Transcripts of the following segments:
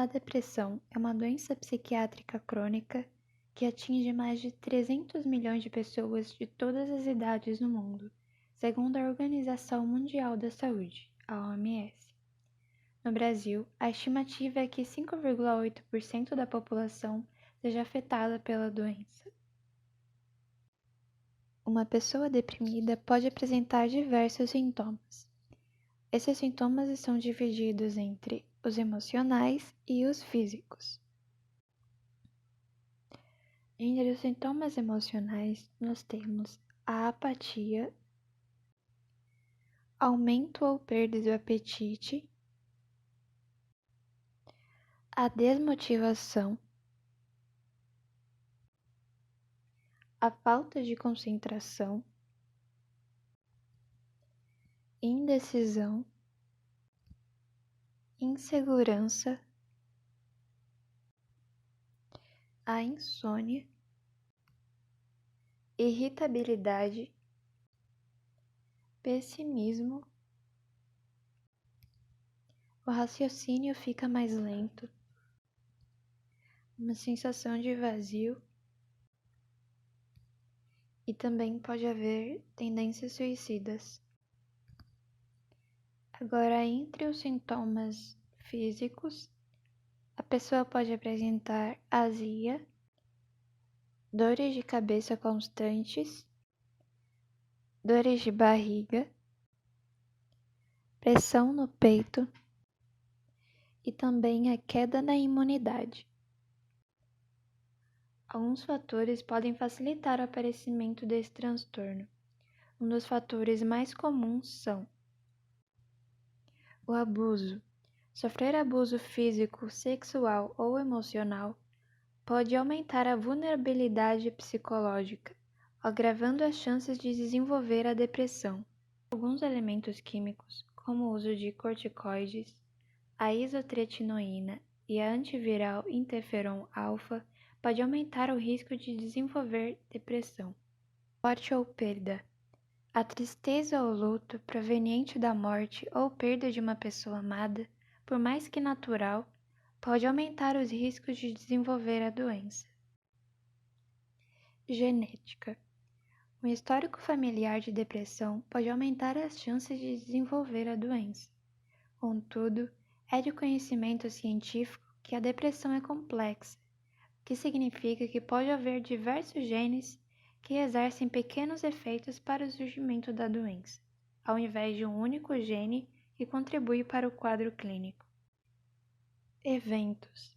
A depressão é uma doença psiquiátrica crônica que atinge mais de 300 milhões de pessoas de todas as idades no mundo, segundo a Organização Mundial da Saúde, a OMS. No Brasil, a estimativa é que 5,8% da população seja afetada pela doença. Uma pessoa deprimida pode apresentar diversos sintomas. Esses sintomas estão divididos entre os emocionais e os físicos. Entre os sintomas emocionais, nós temos a apatia, aumento ou perda do apetite, a desmotivação, a falta de concentração, indecisão, insegurança, a insônia, irritabilidade, pessimismo, o raciocínio fica mais lento, uma sensação de vazio e também pode haver tendências suicidas. Agora, entre os sintomas físicos, a pessoa pode apresentar azia, dores de cabeça constantes, dores de barriga, pressão no peito e também a queda na imunidade. Alguns fatores podem facilitar o aparecimento desse transtorno. Um dos fatores mais comuns são o abuso. Sofrer abuso físico, sexual ou emocional pode aumentar a vulnerabilidade psicológica, agravando as chances de desenvolver a depressão. Alguns elementos químicos, como o uso de corticoides, a isotretinoína e a antiviral interferon alfa, pode aumentar o risco de desenvolver depressão. Morte ou perda. A tristeza ou luto proveniente da morte ou perda de uma pessoa amada, por mais que natural, pode aumentar os riscos de desenvolver a doença. Genética. Um histórico familiar de depressão pode aumentar as chances de desenvolver a doença. Contudo, é de conhecimento científico que a depressão é complexa, o que significa que pode haver diversos genes que exercem pequenos efeitos para o surgimento da doença, ao invés de um único gene que contribui para o quadro clínico. Eventos.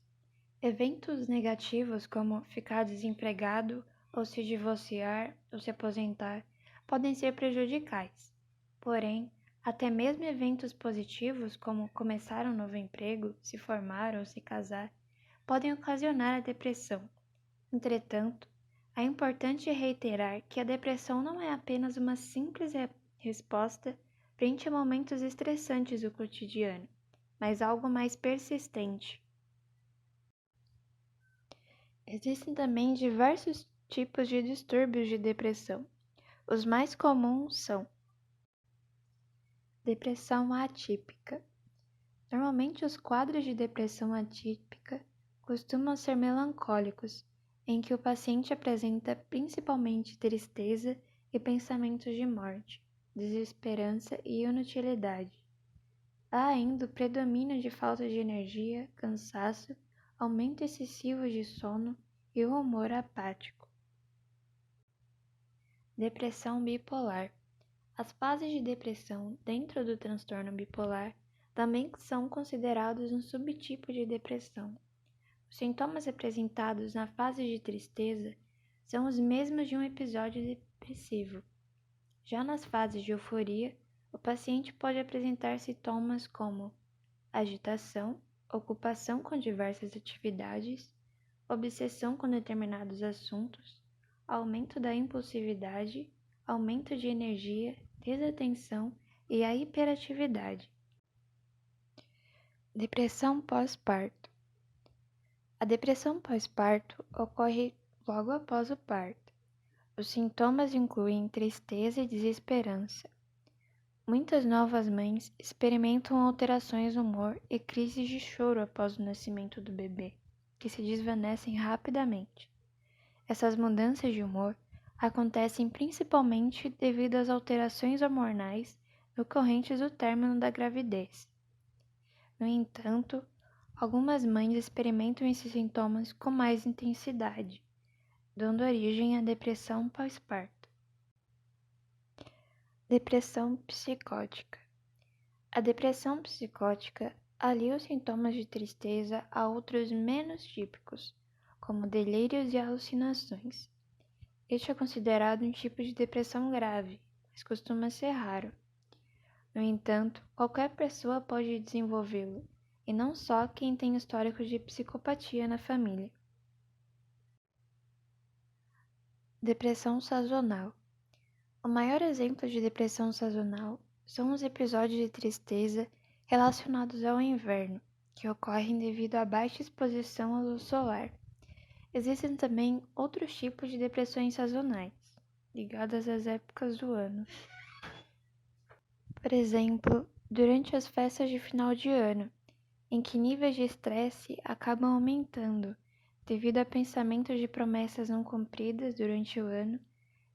Eventos negativos como ficar desempregado ou se divorciar ou se aposentar podem ser prejudiciais. Porém, até mesmo eventos positivos como começar um novo emprego, se formar ou se casar, podem ocasionar a depressão. Entretanto, é importante reiterar que a depressão não é apenas uma simples resposta frente a momentos estressantes do cotidiano, mas algo mais persistente. Existem também diversos tipos de distúrbios de depressão. Os mais comuns são depressão atípica. Normalmente, os quadros de depressão atípica costumam ser melancólicos, em que o paciente apresenta principalmente tristeza e pensamentos de morte, desesperança e inutilidade. Há ainda o predomínio de falta de energia, cansaço, aumento excessivo de sono e o humor apático. Depressão bipolar. As fases de depressão dentro do transtorno bipolar também são considerados um subtipo de depressão. Os sintomas apresentados na fase de tristeza são os mesmos de um episódio depressivo. Já nas fases de euforia, o paciente pode apresentar sintomas como agitação, ocupação com diversas atividades, obsessão com determinados assuntos, aumento da impulsividade, aumento de energia, desatenção e a hiperatividade. Depressão pós-parto. A depressão pós-parto ocorre logo após o parto. Os sintomas incluem tristeza e desesperança. Muitas novas mães experimentam alterações no humor e crises de choro após o nascimento do bebê, que se desvanecem rapidamente. Essas mudanças de humor acontecem principalmente devido às alterações hormonais decorrentes do término da gravidez. No entanto, algumas mães experimentam esses sintomas com mais intensidade, dando origem à depressão pós-parto. Depressão psicótica. A depressão psicótica alia os sintomas de tristeza a outros menos típicos, como delírios e alucinações. Este é considerado um tipo de depressão grave, mas costuma ser raro. No entanto, qualquer pessoa pode desenvolvê-lo, e não só quem tem histórico de psicopatia na família. Depressão sazonal. O maior exemplo de depressão sazonal são os episódios de tristeza relacionados ao inverno, que ocorrem devido à baixa exposição à luz solar. Existem também outros tipos de depressões sazonais, ligadas às épocas do ano. Por exemplo, durante as festas de final de ano, em que níveis de estresse acabam aumentando devido a pensamentos de promessas não cumpridas durante o ano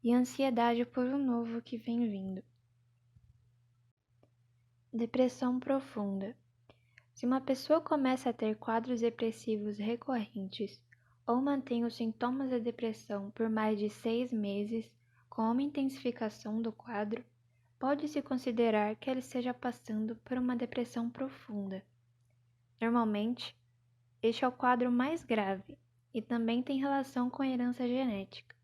e ansiedade por um novo que vem vindo. Depressão profunda. Se uma pessoa começa a ter quadros depressivos recorrentes ou mantém os sintomas da depressão por mais de 6 meses, com uma intensificação do quadro, pode-se considerar que ele esteja passando por uma depressão profunda. Normalmente, este é o quadro mais grave e também tem relação com a herança genética.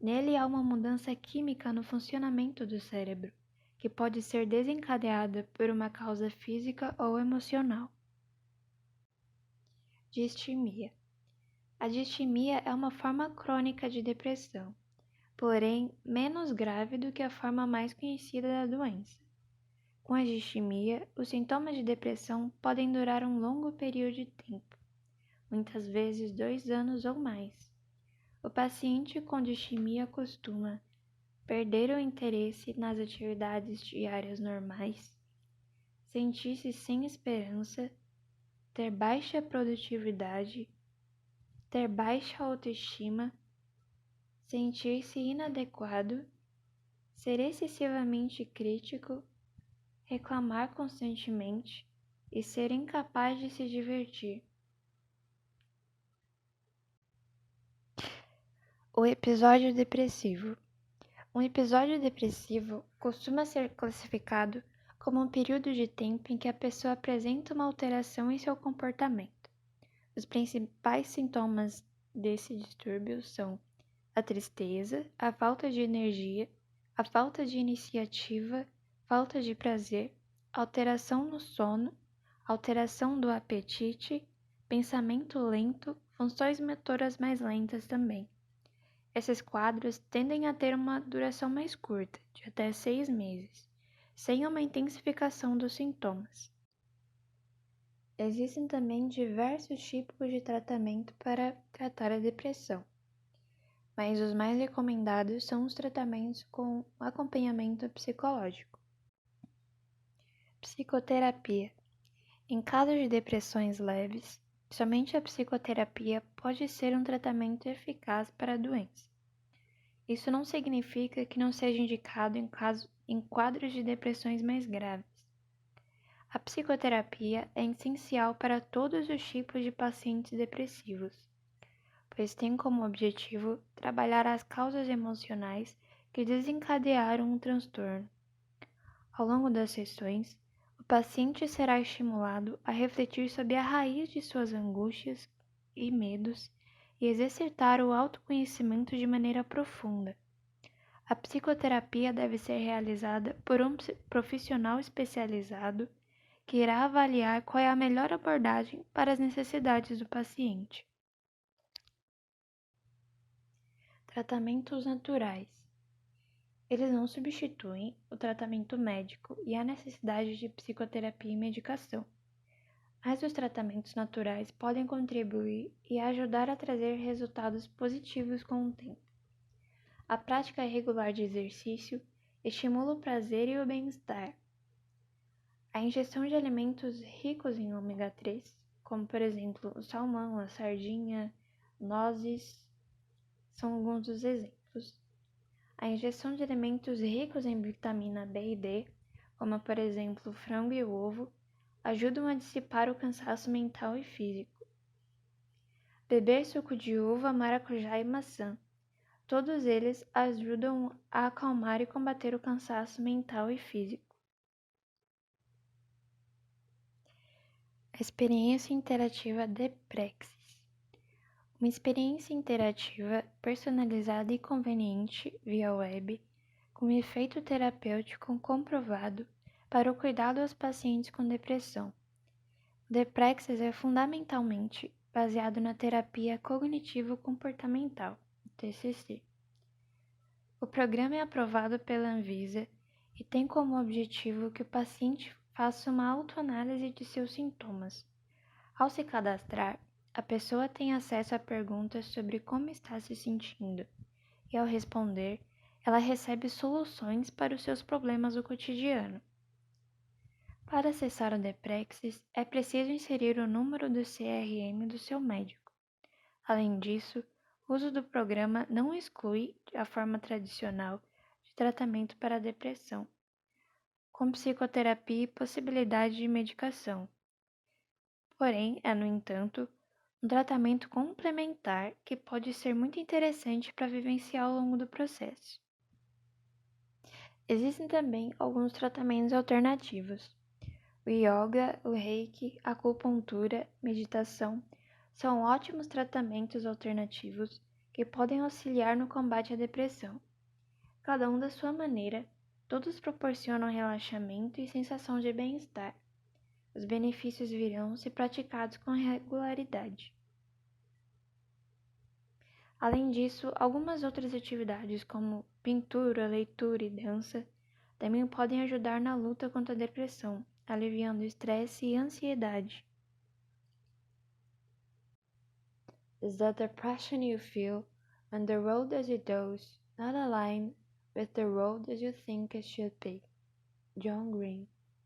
Nele há uma mudança química no funcionamento do cérebro, que pode ser desencadeada por uma causa física ou emocional. Distimia. A distimia é uma forma crônica de depressão, porém menos grave do que a forma mais conhecida da doença. Com a distimia, os sintomas de depressão podem durar um longo período de tempo, muitas vezes 2 anos ou mais. O paciente com distimia costuma perder o interesse nas atividades diárias normais, sentir-se sem esperança, ter baixa produtividade, ter baixa autoestima, sentir-se inadequado, ser excessivamente crítico, reclamar constantemente e ser incapaz de se divertir. O episódio depressivo. Um episódio depressivo costuma ser classificado como um período de tempo em que a pessoa apresenta uma alteração em seu comportamento. Os principais sintomas desse distúrbio são a tristeza, a falta de energia, a falta de iniciativa, falta de prazer, alteração no sono, alteração do apetite, pensamento lento, funções motoras mais lentas também. Esses quadros tendem a ter uma duração mais curta, de até 6 meses, sem uma intensificação dos sintomas. Existem também diversos tipos de tratamento para tratar a depressão, mas os mais recomendados são os tratamentos com acompanhamento psicológico. Psicoterapia. Em casos de depressões leves, somente a psicoterapia pode ser um tratamento eficaz para a doença. Isso não significa que não seja indicado em quadros de depressões mais graves. A psicoterapia é essencial para todos os tipos de pacientes depressivos, pois tem como objetivo trabalhar as causas emocionais que desencadearam o transtorno. Ao longo das sessões, o paciente será estimulado a refletir sobre a raiz de suas angústias e medos e exercitar o autoconhecimento de maneira profunda. A psicoterapia deve ser realizada por um profissional especializado que irá avaliar qual é a melhor abordagem para as necessidades do paciente. Tratamentos naturais. Eles não substituem o tratamento médico e a necessidade de psicoterapia e medicação, mas os tratamentos naturais podem contribuir e ajudar a trazer resultados positivos com o tempo. A prática regular de exercício estimula o prazer e o bem-estar. A ingestão de alimentos ricos em ômega 3, como por exemplo o salmão, a sardinha, nozes, são alguns dos exemplos. A ingestão de alimentos ricos em vitamina B e D, como por exemplo o frango e o ovo, ajudam a dissipar o cansaço mental e físico. Beber suco de uva, maracujá e maçã. Todos eles ajudam a acalmar e combater o cansaço mental e físico. A experiência interativa Deprexis. Uma experiência interativa, personalizada e conveniente via web, com efeito terapêutico comprovado para o cuidado aos pacientes com depressão. O Deprexis é fundamentalmente baseado na terapia cognitivo-comportamental, TCC. O programa é aprovado pela Anvisa e tem como objetivo que o paciente faça uma autoanálise de seus sintomas. Ao se cadastrar, a pessoa tem acesso a perguntas sobre como está se sentindo e, ao responder, ela recebe soluções para os seus problemas do cotidiano. Para acessar o Deprexis, é preciso inserir o número do CRM do seu médico. Além disso, o uso do programa não exclui a forma tradicional de tratamento para a depressão, com psicoterapia e possibilidade de medicação. Porém, é, no entanto, um tratamento complementar que pode ser muito interessante para vivenciar ao longo do processo. Existem também alguns tratamentos alternativos. O yoga, o reiki, a acupuntura, meditação são ótimos tratamentos alternativos que podem auxiliar no combate à depressão. Cada um da sua maneira, todos proporcionam relaxamento e sensação de bem-estar. Os benefícios virão se praticados com regularidade. Além disso, algumas outras atividades como pintura, leitura e dança também podem ajudar na luta contra a depressão, aliviando o estresse e a ansiedade. Is the depression you feel when the road as you dose not align with the road as you think it should be? John Green.